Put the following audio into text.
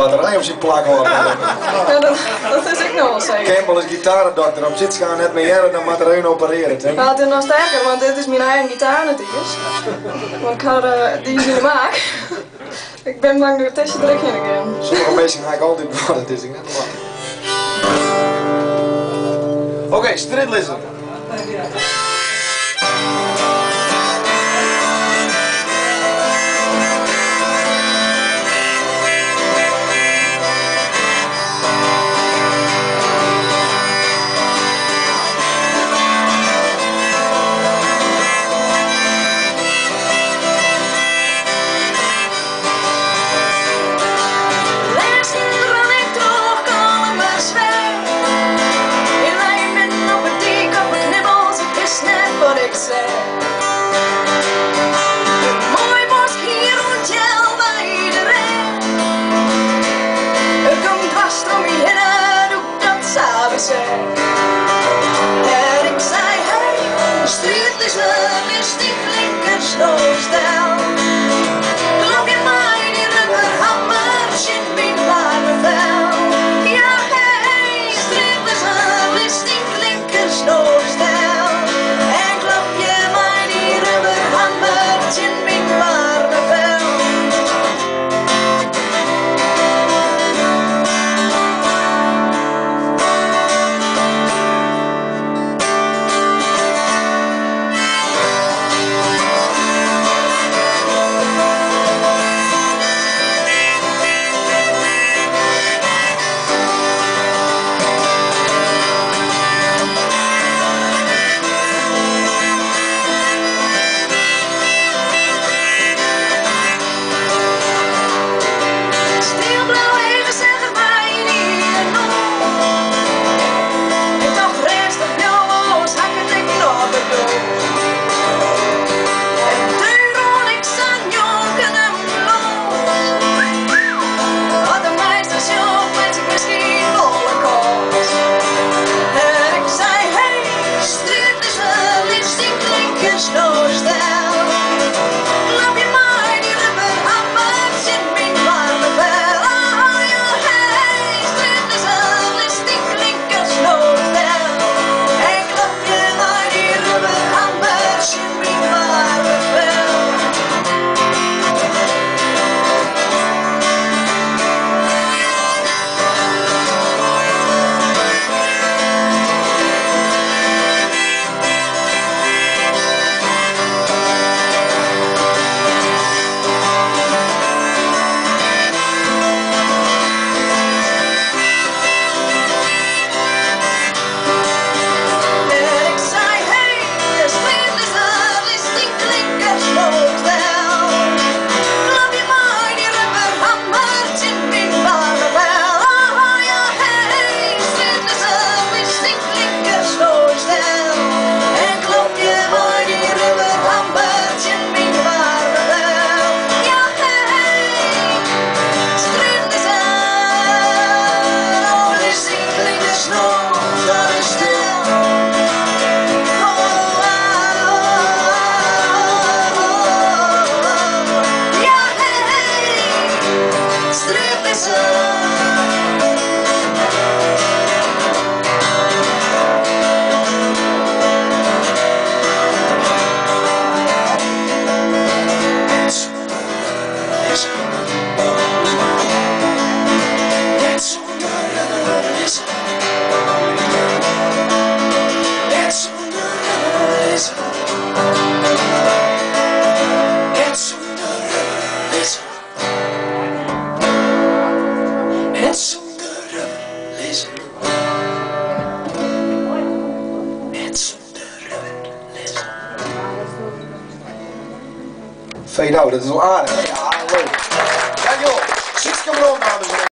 batterij op zijn plak hoor. Ja, dat is ik nog wel zeker. Campbell is gitarendokter, op zit gaan net meer jaren dan moet er een opereren. Hè? Nou, het is nog sterker, want dit is mijn eigen gitaar natuurlijk. Want ik had die is in de maak. Ik ben bang dat het testje druk in gaan. Sommige mensen ga ik altijd bevallen, het is ik net normaal. Oké, Stridlizzer. En ik zei, hey, Stridlizzer is die klinkers snowstel. Klop je mij die rubberhammers in mijn warme vel. Ja, hey, Stridlizzer is die klinkers snowstel. En klop je mij die rubberhammers in mijn warme vel. Fade out, dat is wel aardig. Ja, leuk. Dankjewel. Succes, dames en heren.